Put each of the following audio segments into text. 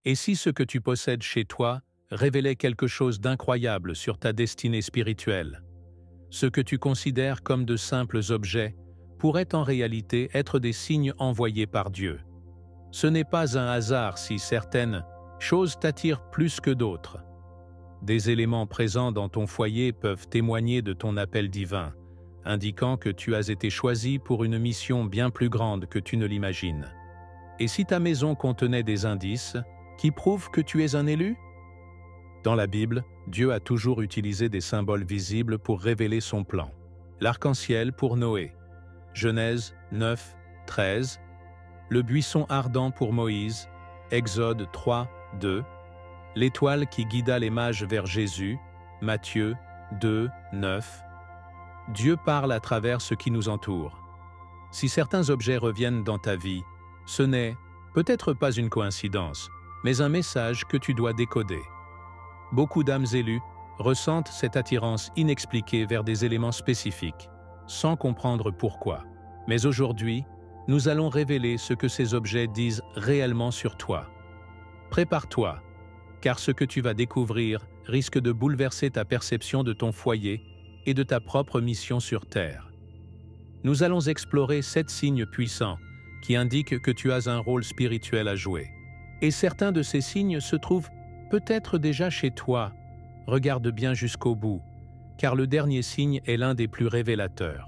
Et si ce que tu possèdes chez toi révélait quelque chose d'incroyable sur ta destinée spirituelle? Ce que tu considères comme de simples objets pourraient en réalité être des signes envoyés par Dieu. Ce n'est pas un hasard si certaines choses t'attirent plus que d'autres. Des éléments présents dans ton foyer peuvent témoigner de ton appel divin, indiquant que tu as été choisi pour une mission bien plus grande que tu ne l'imagines. Et si ta maison contenait des indices qui prouvent que tu es un élu? Dans la Bible, Dieu a toujours utilisé des symboles visibles pour révéler son plan. L'arc-en-ciel pour Noé, Genèse 9, 13, le buisson ardent pour Moïse, Exode 3, 2, l'étoile qui guida les mages vers Jésus, Matthieu 2, 9. Dieu parle à travers ce qui nous entoure. Si certains objets reviennent dans ta vie, ce n'est peut-être pas une coïncidence, mais un message que tu dois décoder. Beaucoup d'âmes élues ressentent cette attirance inexpliquée vers des éléments spécifiques, sans comprendre pourquoi. Mais aujourd'hui, nous allons révéler ce que ces objets disent réellement sur toi. Prépare-toi, car ce que tu vas découvrir risque de bouleverser ta perception de ton foyer et de ta propre mission sur Terre. Nous allons explorer 7 signes puissants qui indiquent que tu as un rôle spirituel à jouer. Et certains de ces signes se trouvent peut-être déjà chez toi. Regarde bien jusqu'au bout, car le dernier signe est l'un des plus révélateurs.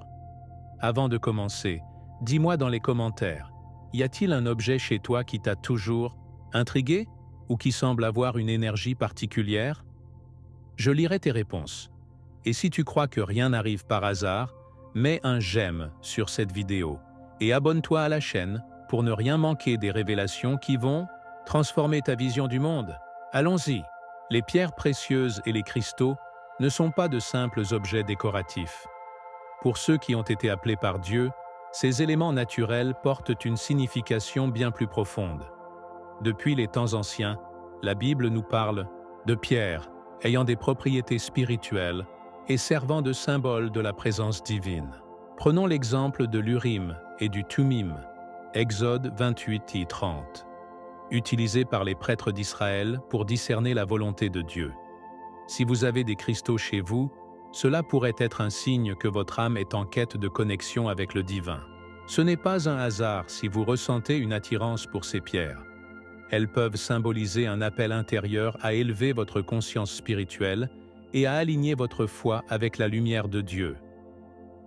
Avant de commencer, dis-moi dans les commentaires, y a-t-il un objet chez toi qui t'a toujours intrigué ou qui semble avoir une énergie particulière? Je lirai tes réponses. Et si tu crois que rien n'arrive par hasard, mets un j'aime sur cette vidéo et abonne-toi à la chaîne pour ne rien manquer des révélations qui vont transformer ta vision du monde. Allons-y. Les pierres précieuses et les cristaux ne sont pas de simples objets décoratifs. Pour ceux qui ont été appelés par Dieu, ces éléments naturels portent une signification bien plus profonde. Depuis les temps anciens, la Bible nous parle de pierres ayant des propriétés spirituelles et servant de symbole de la présence divine. Prenons l'exemple de l'Urim et du Thummim, Exode 28 et 30, utilisés par les prêtres d'Israël pour discerner la volonté de Dieu. Si vous avez des cristaux chez vous, cela pourrait être un signe que votre âme est en quête de connexion avec le divin. Ce n'est pas un hasard si vous ressentez une attirance pour ces pierres. Elles peuvent symboliser un appel intérieur à élever votre conscience spirituelle et à aligner votre foi avec la lumière de Dieu.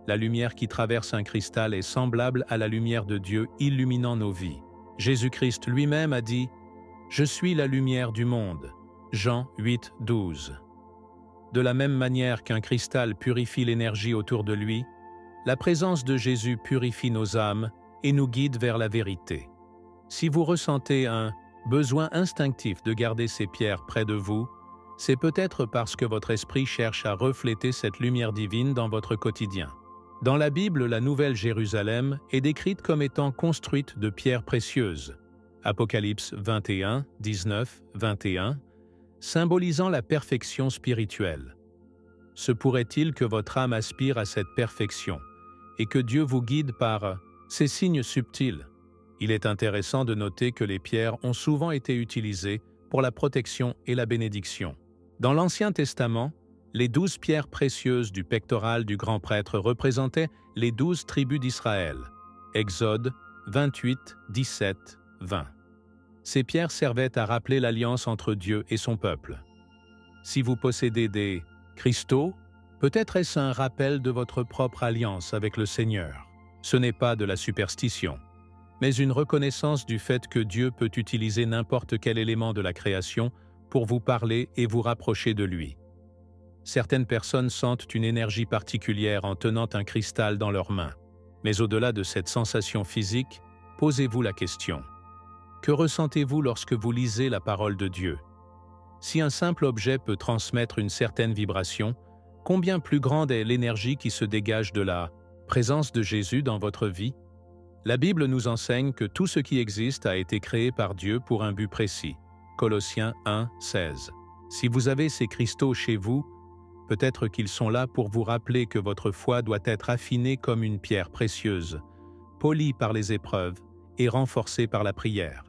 La lumière qui traverse un cristal est semblable à la lumière de Dieu illuminant nos vies. Jésus-Christ lui-même a dit « Je suis la lumière du monde » Jean 8, 12. De la même manière qu'un cristal purifie l'énergie autour de lui, la présence de Jésus purifie nos âmes et nous guide vers la vérité. Si vous ressentez un besoin instinctif de garder ces pierres près de vous, c'est peut-être parce que votre esprit cherche à refléter cette lumière divine dans votre quotidien. Dans la Bible, la Nouvelle Jérusalem est décrite comme étant construite de pierres précieuses. Apocalypse 21, 19, 21, symbolisant la perfection spirituelle. Se pourrait-il que votre âme aspire à cette perfection et que Dieu vous guide par ces signes subtils? Il est intéressant de noter que les pierres ont souvent été utilisées pour la protection et la bénédiction. Dans l'Ancien Testament, les 12 pierres précieuses du pectoral du grand prêtre représentaient les 12 tribus d'Israël. Exode 28, 17, 20. Ces pierres servaient à rappeler l'alliance entre Dieu et son peuple. Si vous possédez des cristaux, peut-être est-ce un rappel de votre propre alliance avec le Seigneur. Ce n'est pas de la superstition, mais une reconnaissance du fait que Dieu peut utiliser n'importe quel élément de la création pour vous parler et vous rapprocher de lui. Certaines personnes sentent une énergie particulière en tenant un cristal dans leurs mains. Mais au-delà de cette sensation physique, posez-vous la question. Que ressentez-vous lorsque vous lisez la parole de Dieu? Si un simple objet peut transmettre une certaine vibration, combien plus grande est l'énergie qui se dégage de la présence de Jésus dans votre vie? La Bible nous enseigne que tout ce qui existe a été créé par Dieu pour un but précis. Colossiens 1, 16. Si vous avez ces cristaux chez vous, peut-être qu'ils sont là pour vous rappeler que votre foi doit être affinée comme une pierre précieuse, polie par les épreuves et renforcée par la prière.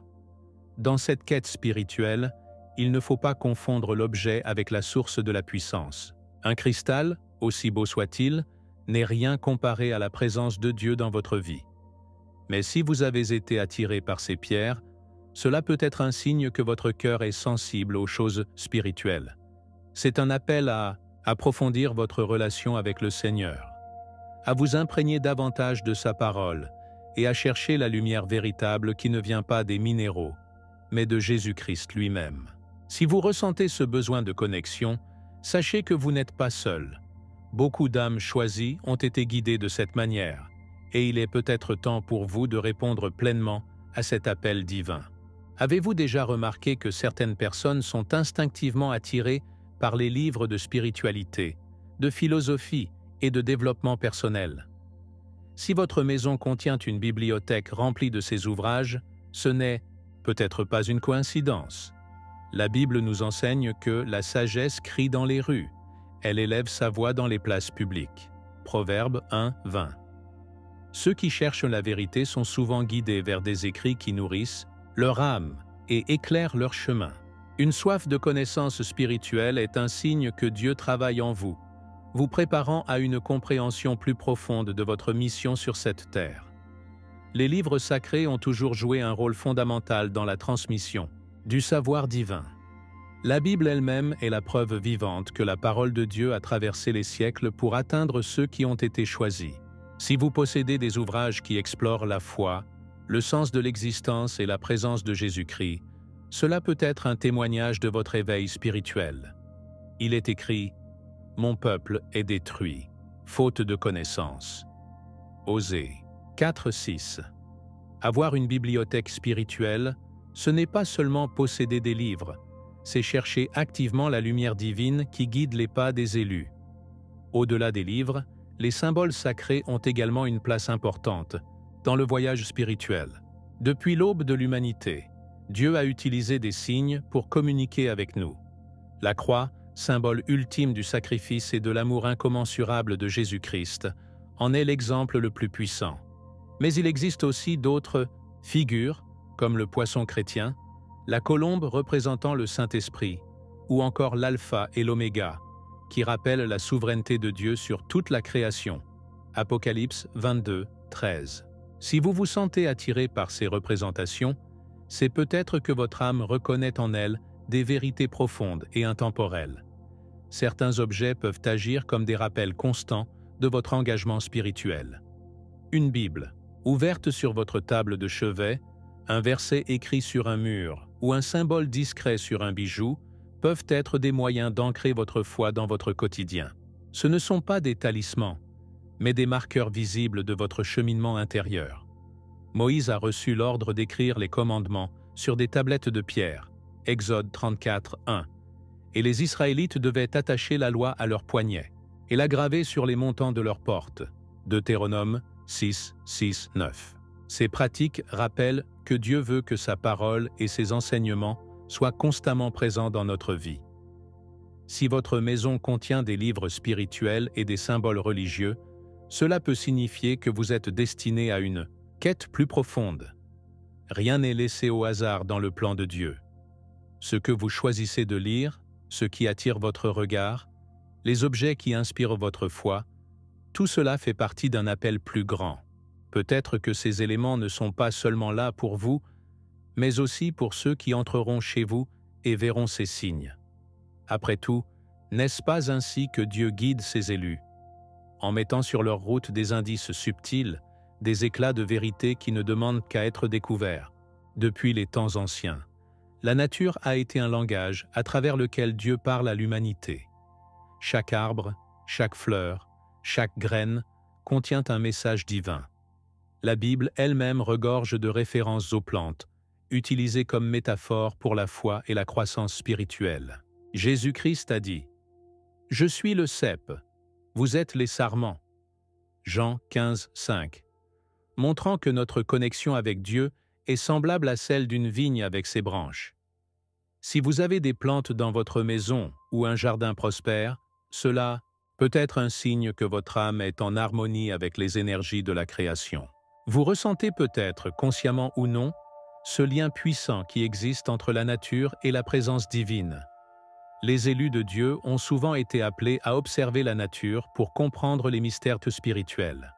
Dans cette quête spirituelle, il ne faut pas confondre l'objet avec la source de la puissance. Un cristal, aussi beau soit-il, n'est rien comparé à la présence de Dieu dans votre vie. Mais si vous avez été attiré par ces pierres, cela peut être un signe que votre cœur est sensible aux choses spirituelles. C'est un appel à approfondir votre relation avec le Seigneur, à vous imprégner davantage de sa parole et à chercher la lumière véritable qui ne vient pas des minéraux, mais de Jésus-Christ lui-même. Si vous ressentez ce besoin de connexion, sachez que vous n'êtes pas seul. Beaucoup d'âmes choisies ont été guidées de cette manière, et il est peut-être temps pour vous de répondre pleinement à cet appel divin. Avez-vous déjà remarqué que certaines personnes sont instinctivement attirées par les livres de spiritualité, de philosophie et de développement personnel? Si votre maison contient une bibliothèque remplie de ces ouvrages, ce n'est peut-être pas une coïncidence. La Bible nous enseigne que la sagesse crie dans les rues, elle élève sa voix dans les places publiques. Proverbe 1, 20. Ceux qui cherchent la vérité sont souvent guidés vers des écrits qui nourrissent leur âme et éclairent leur chemin. Une soif de connaissance spirituelle est un signe que Dieu travaille en vous, vous préparant à une compréhension plus profonde de votre mission sur cette terre. Les livres sacrés ont toujours joué un rôle fondamental dans la transmission du savoir divin. La Bible elle-même est la preuve vivante que la parole de Dieu a traversé les siècles pour atteindre ceux qui ont été choisis. Si vous possédez des ouvrages qui explorent la foi, le sens de l'existence et la présence de Jésus-Christ, cela peut être un témoignage de votre éveil spirituel. Il est écrit « Mon peuple est détruit, faute de connaissance ». Osée 4:6. Avoir une bibliothèque spirituelle, ce n'est pas seulement posséder des livres, c'est chercher activement la lumière divine qui guide les pas des élus. Au-delà des livres, les symboles sacrés ont également une place importante dans le voyage spirituel. Depuis l'aube de l'humanité, Dieu a utilisé des signes pour communiquer avec nous. La croix, symbole ultime du sacrifice et de l'amour incommensurable de Jésus-Christ, en est l'exemple le plus puissant. Mais il existe aussi d'autres figures, comme le poisson chrétien, la colombe représentant le Saint-Esprit, ou encore l'alpha et l'oméga, qui rappellent la souveraineté de Dieu sur toute la création. Apocalypse 22, 13. Si vous vous sentez attiré par ces représentations, c'est peut-être que votre âme reconnaît en elle des vérités profondes et intemporelles. Certains objets peuvent agir comme des rappels constants de votre engagement spirituel. Une Bible, ouverte sur votre table de chevet, un verset écrit sur un mur ou un symbole discret sur un bijou peuvent être des moyens d'ancrer votre foi dans votre quotidien. Ce ne sont pas des talismans, mais des marqueurs visibles de votre cheminement intérieur. Moïse a reçu l'ordre d'écrire les commandements sur des tablettes de pierre, Exode 34, 1, et les Israélites devaient attacher la loi à leurs poignets et la graver sur les montants de leurs portes, Deutéronome 6, 6, 9. Ces pratiques rappellent que Dieu veut que sa parole et ses enseignements soient constamment présents dans notre vie. Si votre maison contient des livres spirituels et des symboles religieux, cela peut signifier que vous êtes destiné à une quête plus profonde. Rien n'est laissé au hasard dans le plan de Dieu. Ce que vous choisissez de lire, ce qui attire votre regard, les objets qui inspirent votre foi, tout cela fait partie d'un appel plus grand. Peut-être que ces éléments ne sont pas seulement là pour vous, mais aussi pour ceux qui entreront chez vous et verront ces signes. Après tout, n'est-ce pas ainsi que Dieu guide ses élus, en mettant sur leur route des indices subtils, des éclats de vérité qui ne demandent qu'à être découverts? Depuis les temps anciens, la nature a été un langage à travers lequel Dieu parle à l'humanité. Chaque arbre, chaque fleur, chaque graine contient un message divin. La Bible elle-même regorge de références aux plantes, utilisées comme métaphore pour la foi et la croissance spirituelle. Jésus-Christ a dit « Je suis le cep, vous êtes les sarments » Jean 15, 5, montrant que notre connexion avec Dieu est semblable à celle d'une vigne avec ses branches. Si vous avez des plantes dans votre maison ou un jardin prospère, cela peut être un signe que votre âme est en harmonie avec les énergies de la création. Vous ressentez peut-être, consciemment ou non, ce lien puissant qui existe entre la nature et la présence divine. Les élus de Dieu ont souvent été appelés à observer la nature pour comprendre les mystères spirituels.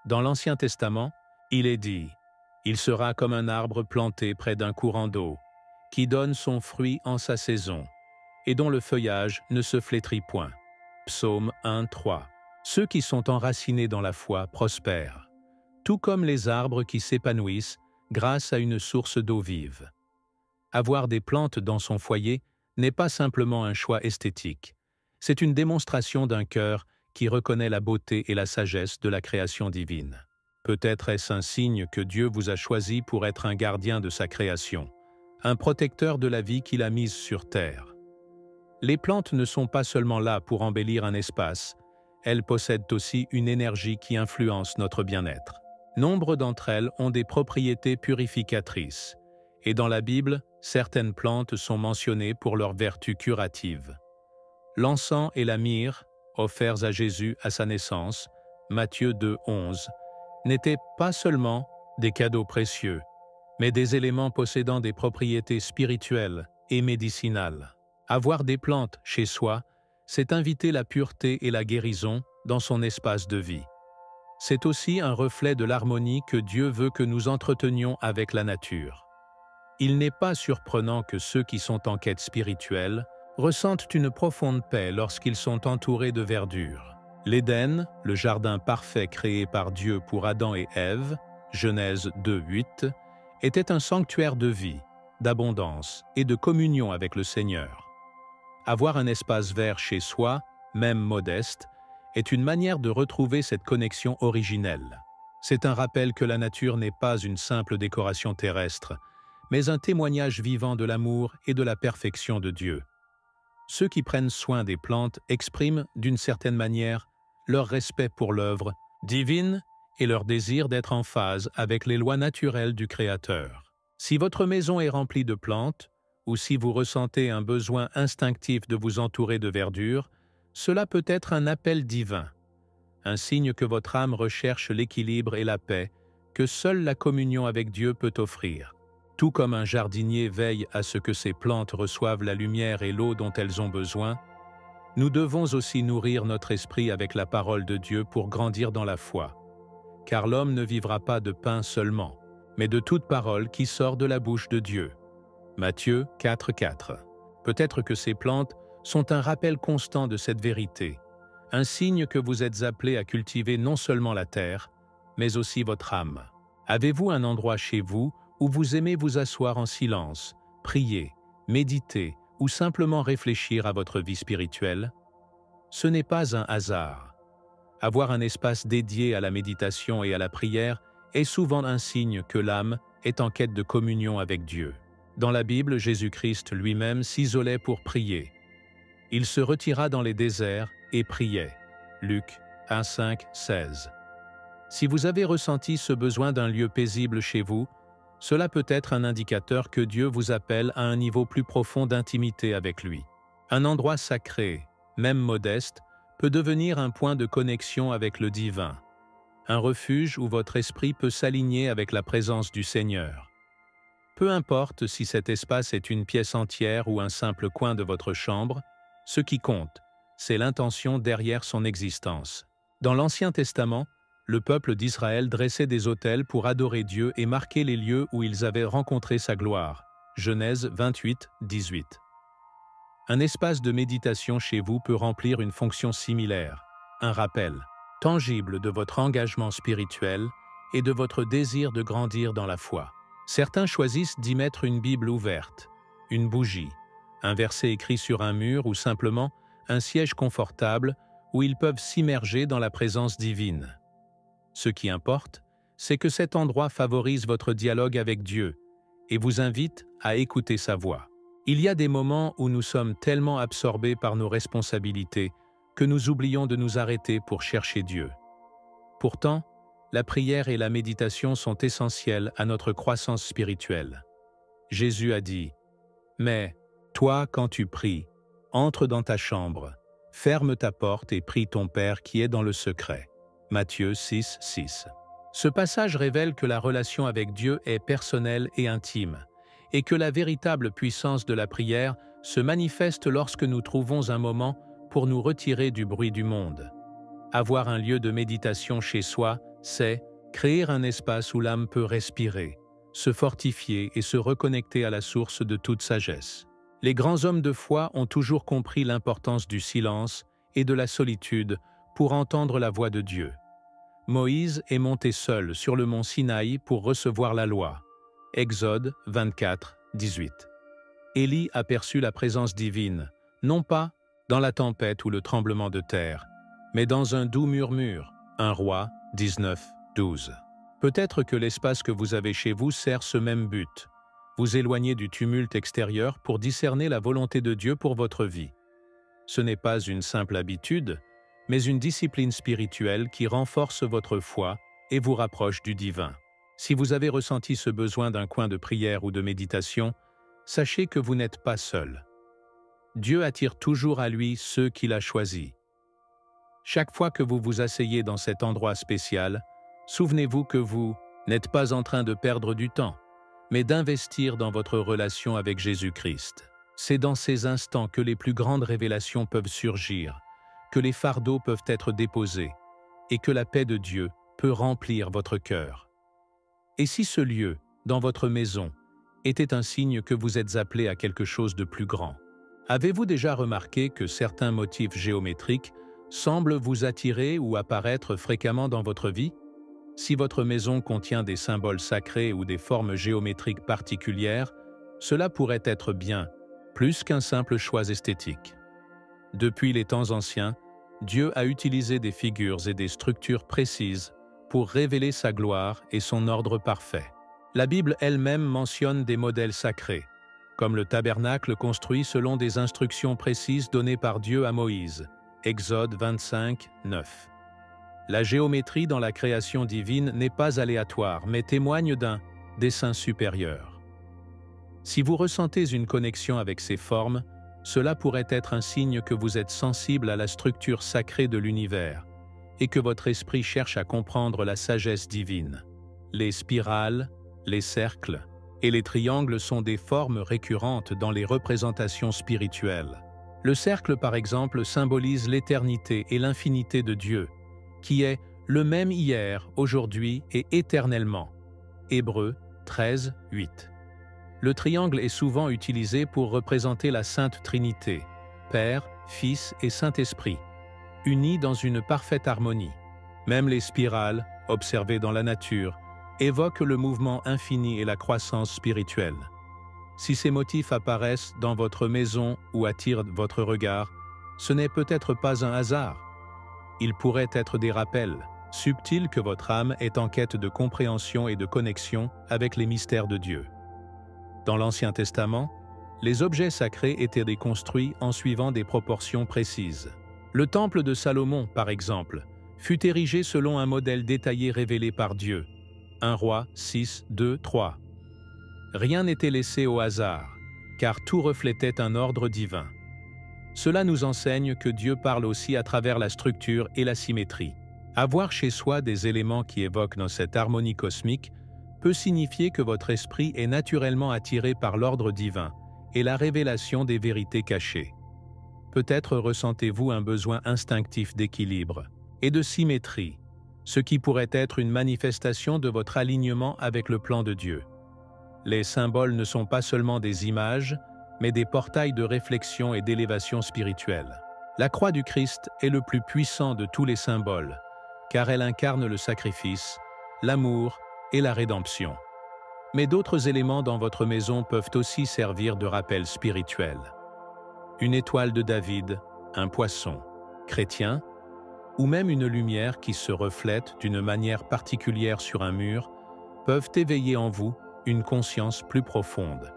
Dans l'Ancien Testament, il est dit « Il sera comme un arbre planté près d'un courant d'eau, qui donne son fruit en sa saison, et dont le feuillage ne se flétrit point. » Psaume 1, 3. Ceux qui sont enracinés dans la foi prospèrent, tout comme les arbres qui s'épanouissent grâce à une source d'eau vive. Avoir des plantes dans son foyer n'est pas simplement un choix esthétique, c'est une démonstration d'un cœur qui reconnaît la beauté et la sagesse de la création divine. Peut-être est-ce un signe que Dieu vous a choisi pour être un gardien de sa création, un protecteur de la vie qu'il a mise sur terre. Les plantes ne sont pas seulement là pour embellir un espace, elles possèdent aussi une énergie qui influence notre bien-être. Nombre d'entre elles ont des propriétés purificatrices, et dans la Bible, certaines plantes sont mentionnées pour leurs vertus curatives. L'encens et la myrrhe, offerts à Jésus à sa naissance, Matthieu 2, 11, n'étaient pas seulement des cadeaux précieux, mais des éléments possédant des propriétés spirituelles et médicinales. Avoir des plantes chez soi, c'est inviter la pureté et la guérison dans son espace de vie. C'est aussi un reflet de l'harmonie que Dieu veut que nous entretenions avec la nature. Il n'est pas surprenant que ceux qui sont en quête spirituelle ressentent une profonde paix lorsqu'ils sont entourés de verdure. L'Éden, le jardin parfait créé par Dieu pour Adam et Ève, Genèse 2, 8, était un sanctuaire de vie, d'abondance et de communion avec le Seigneur. Avoir un espace vert chez soi, même modeste, est une manière de retrouver cette connexion originelle. C'est un rappel que la nature n'est pas une simple décoration terrestre, mais un témoignage vivant de l'amour et de la perfection de Dieu. Ceux qui prennent soin des plantes expriment, d'une certaine manière, leur respect pour l'œuvre divine et leur désir d'être en phase avec les lois naturelles du Créateur. Si votre maison est remplie de plantes, ou si vous ressentez un besoin instinctif de vous entourer de verdure, cela peut être un appel divin, un signe que votre âme recherche l'équilibre et la paix que seule la communion avec Dieu peut offrir. Tout comme un jardinier veille à ce que ses plantes reçoivent la lumière et l'eau dont elles ont besoin, nous devons aussi nourrir notre esprit avec la parole de Dieu pour grandir dans la foi. Car l'homme ne vivra pas de pain seulement, mais de toute parole qui sort de la bouche de Dieu. Matthieu 4, 4. Peut-être que ces plantes sont un rappel constant de cette vérité, un signe que vous êtes appelés à cultiver non seulement la terre, mais aussi votre âme. Avez-vous un endroit chez vous où vous aimez vous asseoir en silence, prier, méditer ou simplement réfléchir à votre vie spirituelle? Ce n'est pas un hasard. Avoir un espace dédié à la méditation et à la prière est souvent un signe que l'âme est en quête de communion avec Dieu. Dans la Bible, Jésus-Christ lui-même s'isolait pour prier. Il se retira dans les déserts et priait. Luc 1, 5, 16. Si vous avez ressenti ce besoin d'un lieu paisible chez vous, cela peut être un indicateur que Dieu vous appelle à un niveau plus profond d'intimité avec lui. Un endroit sacré, même modeste, peut devenir un point de connexion avec le divin, un refuge où votre esprit peut s'aligner avec la présence du Seigneur. Peu importe si cet espace est une pièce entière ou un simple coin de votre chambre, ce qui compte, c'est l'intention derrière son existence. Dans l'Ancien Testament, le peuple d'Israël dressait des autels pour adorer Dieu et marquer les lieux où ils avaient rencontré sa gloire. Genèse 28, 18. Un espace de méditation chez vous peut remplir une fonction similaire, un rappel tangible de votre engagement spirituel et de votre désir de grandir dans la foi. Certains choisissent d'y mettre une Bible ouverte, une bougie, un verset écrit sur un mur ou simplement un siège confortable où ils peuvent s'immerger dans la présence divine. Ce qui importe, c'est que cet endroit favorise votre dialogue avec Dieu et vous invite à écouter sa voix. Il y a des moments où nous sommes tellement absorbés par nos responsabilités que nous oublions de nous arrêter pour chercher Dieu. Pourtant, la prière et la méditation sont essentielles à notre croissance spirituelle. Jésus a dit « Mais, toi, quand tu pries, entre dans ta chambre, ferme ta porte et prie ton Père qui est dans le secret. » Matthieu 6, 6. Ce passage révèle que la relation avec Dieu est personnelle et intime, et que la véritable puissance de la prière se manifeste lorsque nous trouvons un moment pour nous retirer du bruit du monde. Avoir un lieu de méditation chez soi, c'est créer un espace où l'âme peut respirer, se fortifier et se reconnecter à la source de toute sagesse. Les grands hommes de foi ont toujours compris l'importance du silence et de la solitude pour entendre la voix de Dieu. Moïse est monté seul sur le mont Sinaï pour recevoir la loi. Exode 24, 18. Élie aperçut la présence divine, non pas dans la tempête ou le tremblement de terre, mais dans un doux murmure. 1 Roi 19, 12. Peut-être que l'espace que vous avez chez vous sert ce même but, vous éloigner du tumulte extérieur pour discerner la volonté de Dieu pour votre vie. Ce n'est pas une simple habitude, mais une discipline spirituelle qui renforce votre foi et vous rapproche du divin. Si vous avez ressenti ce besoin d'un coin de prière ou de méditation, sachez que vous n'êtes pas seul. Dieu attire toujours à lui ceux qu'il a choisis. Chaque fois que vous vous asseyez dans cet endroit spécial, souvenez-vous que vous n'êtes pas en train de perdre du temps, mais d'investir dans votre relation avec Jésus-Christ. C'est dans ces instants que les plus grandes révélations peuvent surgir, que les fardeaux peuvent être déposés et que la paix de Dieu peut remplir votre cœur. Et si ce lieu, dans votre maison, était un signe que vous êtes appelé à quelque chose de plus grand? Avez-vous déjà remarqué que certains motifs géométriques semblent vous attirer ou apparaître fréquemment dans votre vie? Si votre maison contient des symboles sacrés ou des formes géométriques particulières, cela pourrait être bien, plus qu'un simple choix esthétique. Depuis les temps anciens, Dieu a utilisé des figures et des structures précises pour révéler sa gloire et son ordre parfait. La Bible elle-même mentionne des modèles sacrés, comme le tabernacle construit selon des instructions précises données par Dieu à Moïse, Exode 25, 9. La géométrie dans la création divine n'est pas aléatoire, mais témoigne d'un dessein supérieur. Si vous ressentez une connexion avec ces formes, cela pourrait être un signe que vous êtes sensible à la structure sacrée de l'univers et que votre esprit cherche à comprendre la sagesse divine. Les spirales, les cercles et les triangles sont des formes récurrentes dans les représentations spirituelles. Le cercle, par exemple, symbolise l'éternité et l'infinité de Dieu, qui est le même hier, aujourd'hui et éternellement. Hébreux 13, 8. Le triangle est souvent utilisé pour représenter la Sainte Trinité, Père, Fils et Saint-Esprit, unis dans une parfaite harmonie. Même les spirales, observées dans la nature, évoquent le mouvement infini et la croissance spirituelle. Si ces motifs apparaissent dans votre maison ou attirent votre regard, ce n'est peut-être pas un hasard. Ils pourraient être des rappels subtils que votre âme est en quête de compréhension et de connexion avec les mystères de Dieu. Dans l'Ancien Testament, les objets sacrés étaient déconstruits en suivant des proportions précises. Le temple de Salomon, par exemple, fut érigé selon un modèle détaillé révélé par Dieu. 1 Roi 6, 2, 3. Rien n'était laissé au hasard, car tout reflétait un ordre divin. Cela nous enseigne que Dieu parle aussi à travers la structure et la symétrie. Avoir chez soi des éléments qui évoquent dans cette harmonie cosmique peut signifier que votre esprit est naturellement attiré par l'ordre divin et la révélation des vérités cachées. Peut-être ressentez-vous un besoin instinctif d'équilibre et de symétrie, ce qui pourrait être une manifestation de votre alignement avec le plan de Dieu. Les symboles ne sont pas seulement des images, mais des portails de réflexion et d'élévation spirituelle. La croix du Christ est le plus puissant de tous les symboles, car elle incarne le sacrifice, l'amour et la rédemption. Mais d'autres éléments dans votre maison peuvent aussi servir de rappel spirituel. Une étoile de David, un poisson, chrétien, ou même une lumière qui se reflète d'une manière particulière sur un mur, peuvent éveiller en vous une conscience plus profonde.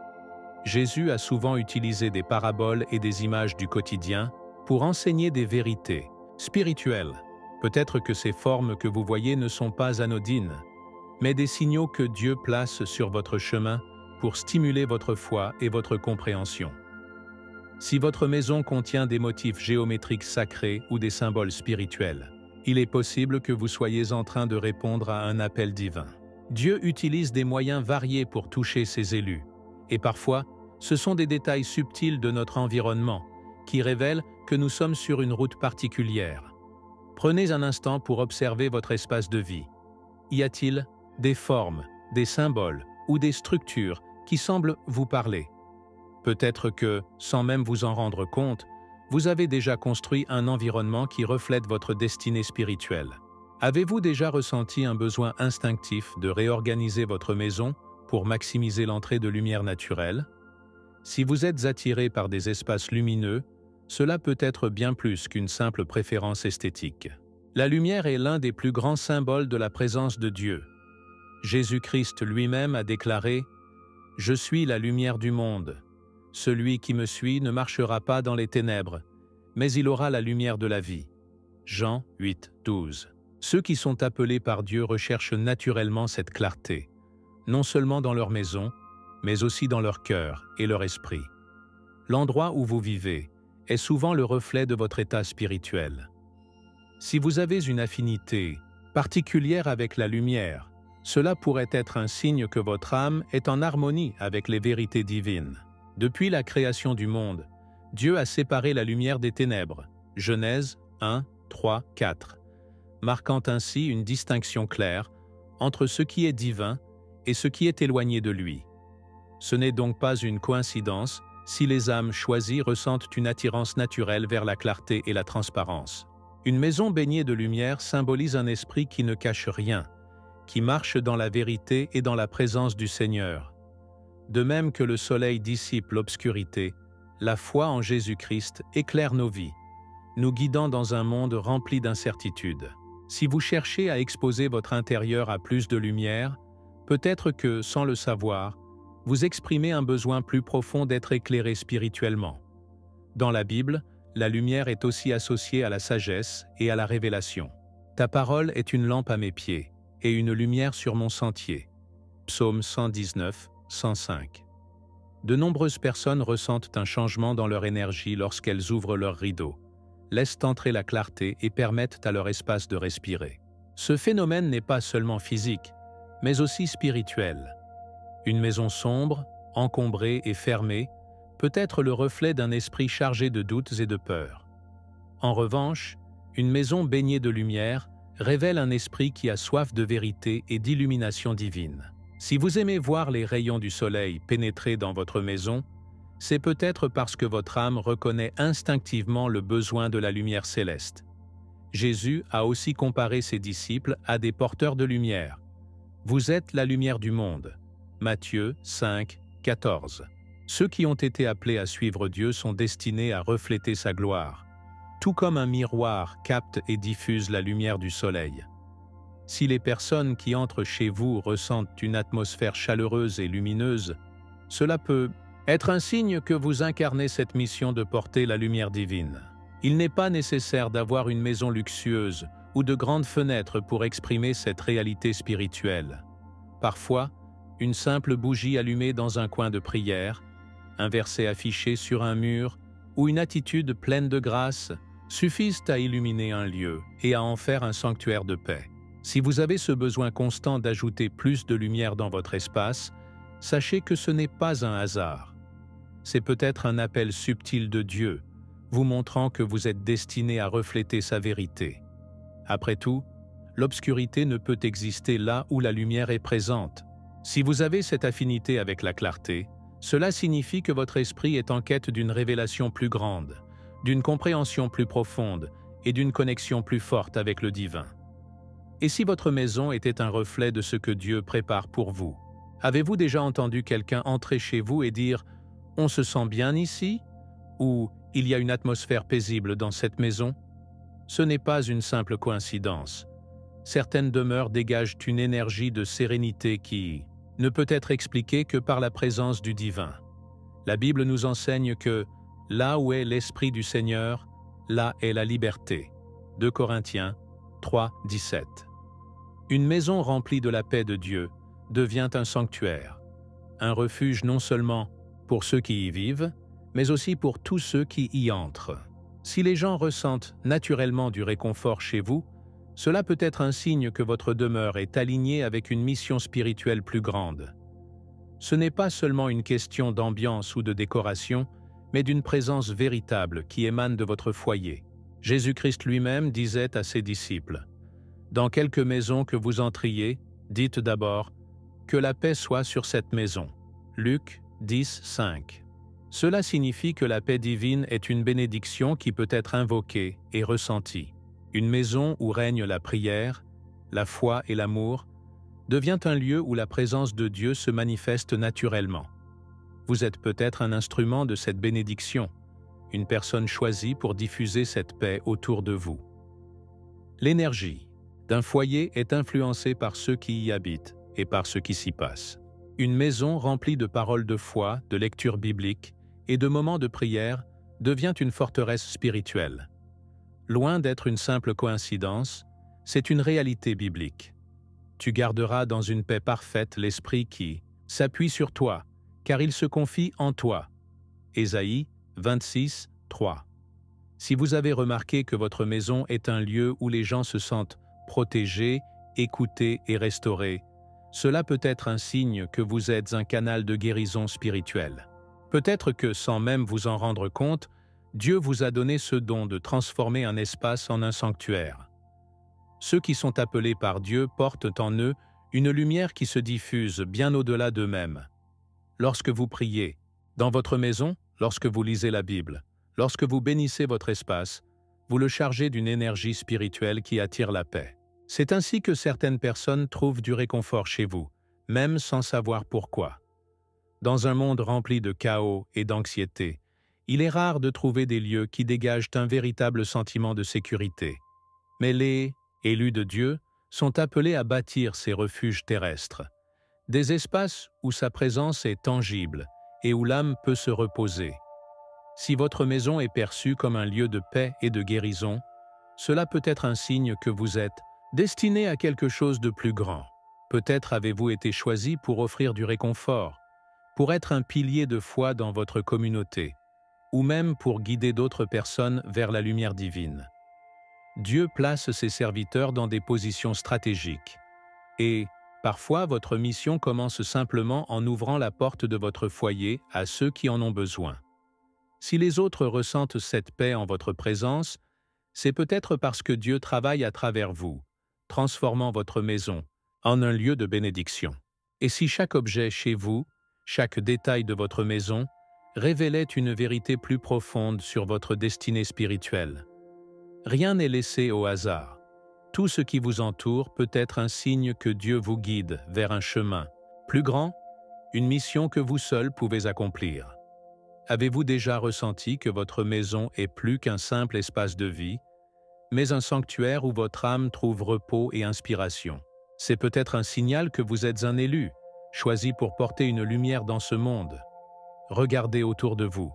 Jésus a souvent utilisé des paraboles et des images du quotidien pour enseigner des vérités spirituelles. Peut-être que ces formes que vous voyez ne sont pas anodines, mais des signaux que Dieu place sur votre chemin pour stimuler votre foi et votre compréhension. Si votre maison contient des motifs géométriques sacrés ou des symboles spirituels, Il est possible que vous soyez en train de répondre à un appel divin. Dieu utilise des moyens variés pour toucher ses élus, et parfois, ce sont des détails subtils de notre environnement qui révèlent que nous sommes sur une route particulière. Prenez un instant pour observer votre espace de vie. Y a-t-il des formes, des symboles ou des structures qui semblent vous parler? Peut-être que, sans même vous en rendre compte, vous avez déjà construit un environnement qui reflète votre destinée spirituelle. Avez-vous déjà ressenti un besoin instinctif de réorganiser votre maison pour maximiser l'entrée de lumière naturelle? Si vous êtes attiré par des espaces lumineux, cela peut être bien plus qu'une simple préférence esthétique. La lumière est l'un des plus grands symboles de la présence de Dieu. Jésus-Christ lui-même a déclaré « Je suis la lumière du monde. Celui qui me suit ne marchera pas dans les ténèbres, mais il aura la lumière de la vie. » Jean 8, 12. Ceux qui sont appelés par Dieu recherchent naturellement cette clarté, non seulement dans leur maison, mais aussi dans leur cœur et leur esprit. L'endroit où vous vivez est souvent le reflet de votre état spirituel. Si vous avez une affinité particulière avec la lumière, cela pourrait être un signe que votre âme est en harmonie avec les vérités divines. Depuis la création du monde, Dieu a séparé la lumière des ténèbres, Genèse 1, 3, 4, marquant ainsi une distinction claire entre ce qui est divin et ce qui est éloigné de lui. Ce n'est donc pas une coïncidence si les âmes choisies ressentent une attirance naturelle vers la clarté et la transparence. Une maison baignée de lumière symbolise un esprit qui ne cache rien, qui marche dans la vérité et dans la présence du Seigneur. De même que le soleil dissipe l'obscurité, la foi en Jésus-Christ éclaire nos vies, nous guidant dans un monde rempli d'incertitudes. Si vous cherchez à exposer votre intérieur à plus de lumière, peut-être que, sans le savoir, vous exprimez un besoin plus profond d'être éclairé spirituellement. Dans la Bible, la lumière est aussi associée à la sagesse et à la révélation. Ta parole est une lampe à mes pieds et une lumière sur mon sentier. Psaume 119, 105. De nombreuses personnes ressentent un changement dans leur énergie lorsqu'elles ouvrent leurs rideaux, laissent entrer la clarté et permettent à leur espace de respirer. Ce phénomène n'est pas seulement physique, mais aussi spirituel. Une maison sombre, encombrée et fermée peut être le reflet d'un esprit chargé de doutes et de peurs. En revanche, une maison baignée de lumière révèle un esprit qui a soif de vérité et d'illumination divine. Si vous aimez voir les rayons du soleil pénétrer dans votre maison, c'est peut-être parce que votre âme reconnaît instinctivement le besoin de la lumière céleste. Jésus a aussi comparé ses disciples à des porteurs de lumière. Vous êtes la lumière du monde. Matthieu 5, 14. Ceux qui ont été appelés à suivre Dieu sont destinés à refléter sa gloire, tout comme un miroir capte et diffuse la lumière du soleil. Si les personnes qui entrent chez vous ressentent une atmosphère chaleureuse et lumineuse, cela peut être un signe que vous incarnez cette mission de porter la lumière divine. Il n'est pas nécessaire d'avoir une maison luxueuse ou de grandes fenêtres pour exprimer cette réalité spirituelle. Parfois, une simple bougie allumée dans un coin de prière, un verset affiché sur un mur ou une attitude pleine de grâce suffisent à illuminer un lieu et à en faire un sanctuaire de paix. Si vous avez ce besoin constant d'ajouter plus de lumière dans votre espace, sachez que ce n'est pas un hasard. C'est peut-être un appel subtil de Dieu, vous montrant que vous êtes destiné à refléter sa vérité. Après tout, l'obscurité ne peut exister là où la lumière est présente. Si vous avez cette affinité avec la clarté, cela signifie que votre esprit est en quête d'une révélation plus grande, d'une compréhension plus profonde et d'une connexion plus forte avec le divin. Et si votre maison était un reflet de ce que Dieu prépare pour vous? Avez-vous déjà entendu quelqu'un entrer chez vous et dire « On se sent bien ici » ou « Il y a une atmosphère paisible dans cette maison » ? Ce n'est pas une simple coïncidence. Certaines demeures dégagent une énergie de sérénité qui ne peut être expliquée que par la présence du divin. La Bible nous enseigne que « là où est l'Esprit du Seigneur, là est la liberté » 2 Corinthiens 3, 17. Une maison remplie de la paix de Dieu devient un sanctuaire, un refuge non seulement pour ceux qui y vivent, mais aussi pour tous ceux qui y entrent. Si les gens ressentent naturellement du réconfort chez vous, Cela peut être un signe que votre demeure est alignée avec une mission spirituelle plus grande. Ce n'est pas seulement une question d'ambiance ou de décoration, mais d'une présence véritable qui émane de votre foyer. Jésus-Christ lui-même disait à ses disciples, « Dans quelque maison que vous entriez, dites d'abord, que la paix soit sur cette maison. » Luc 10, 5. Cela signifie que la paix divine est une bénédiction qui peut être invoquée et ressentie. Une maison où règne la prière, la foi et l'amour devient un lieu où la présence de Dieu se manifeste naturellement. Vous êtes peut-être un instrument de cette bénédiction, une personne choisie pour diffuser cette paix autour de vous. L'énergie d'un foyer est influencée par ceux qui y habitent et par ce qui s'y passe. Une maison remplie de paroles de foi, de lecture biblique et de moments de prière devient une forteresse spirituelle. Loin d'être une simple coïncidence, c'est une réalité biblique. Tu garderas dans une paix parfaite l'esprit qui s'appuie sur toi, car il se confie en toi. Ésaïe 26, 3. Si vous avez remarqué que votre maison est un lieu où les gens se sentent protégés, écoutés et restaurés, cela peut être un signe que vous êtes un canal de guérison spirituelle. Peut-être que, sans même vous en rendre compte, Dieu vous a donné ce don de transformer un espace en un sanctuaire. Ceux qui sont appelés par Dieu portent en eux une lumière qui se diffuse bien au-delà d'eux-mêmes. Lorsque vous priez, dans votre maison, lorsque vous lisez la Bible, lorsque vous bénissez votre espace, vous le chargez d'une énergie spirituelle qui attire la paix. C'est ainsi que certaines personnes trouvent du réconfort chez vous, même sans savoir pourquoi. Dans un monde rempli de chaos et d'anxiété, il est rare de trouver des lieux qui dégagent un véritable sentiment de sécurité. Mais les élus de Dieu sont appelés à bâtir ces refuges terrestres, des espaces où sa présence est tangible et où l'âme peut se reposer. Si votre maison est perçue comme un lieu de paix et de guérison, cela peut être un signe que vous êtes destiné à quelque chose de plus grand. Peut-être avez-vous été choisi pour offrir du réconfort, pour être un pilier de foi dans votre communauté, ou même pour guider d'autres personnes vers la lumière divine. Dieu place ses serviteurs dans des positions stratégiques. Et, parfois, votre mission commence simplement en ouvrant la porte de votre foyer à ceux qui en ont besoin. Si les autres ressentent cette paix en votre présence, c'est peut-être parce que Dieu travaille à travers vous, transformant votre maison en un lieu de bénédiction. Et si chaque objet chez vous, chaque détail de votre maison, révélait une vérité plus profonde sur votre destinée spirituelle. Rien n'est laissé au hasard. Tout ce qui vous entoure peut être un signe que Dieu vous guide vers un chemin plus grand, une mission que vous seul pouvez accomplir. Avez-vous déjà ressenti que votre maison est plus qu'un simple espace de vie, mais un sanctuaire où votre âme trouve repos et inspiration? C'est peut-être un signal que vous êtes un élu, choisi pour porter une lumière dans ce monde. Regardez autour de vous.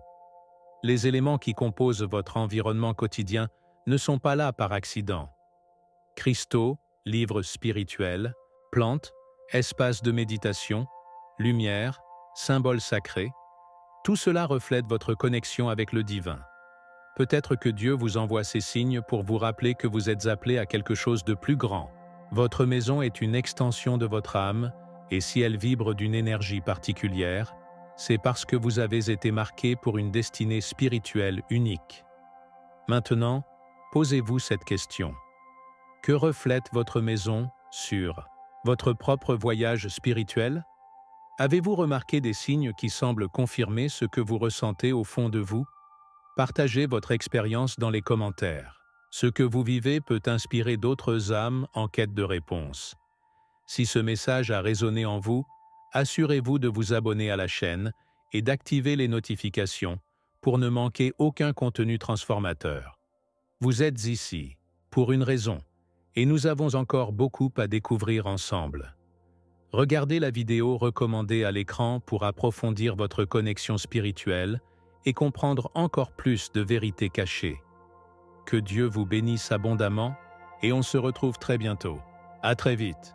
Les éléments qui composent votre environnement quotidien ne sont pas là par accident. Cristaux, livres spirituels, plantes, espaces de méditation, lumière, symboles sacrés, tout cela reflète votre connexion avec le divin. Peut-être que Dieu vous envoie ces signes pour vous rappeler que vous êtes appelé à quelque chose de plus grand. Votre maison est une extension de votre âme, et si elle vibre d'une énergie particulière, c'est parce que vous avez été marqué pour une destinée spirituelle unique. Maintenant, posez-vous cette question. Que reflète votre maison sur votre propre voyage spirituel? Avez-vous remarqué des signes qui semblent confirmer ce que vous ressentez au fond de vous? Partagez votre expérience dans les commentaires. Ce que vous vivez peut inspirer d'autres âmes en quête de réponses. Si ce message a résonné en vous, assurez-vous de vous abonner à la chaîne et d'activer les notifications pour ne manquer aucun contenu transformateur. Vous êtes ici pour une raison, et nous avons encore beaucoup à découvrir ensemble. Regardez la vidéo recommandée à l'écran pour approfondir votre connexion spirituelle et comprendre encore plus de vérités cachées. Que Dieu vous bénisse abondamment et on se retrouve très bientôt. À très vite.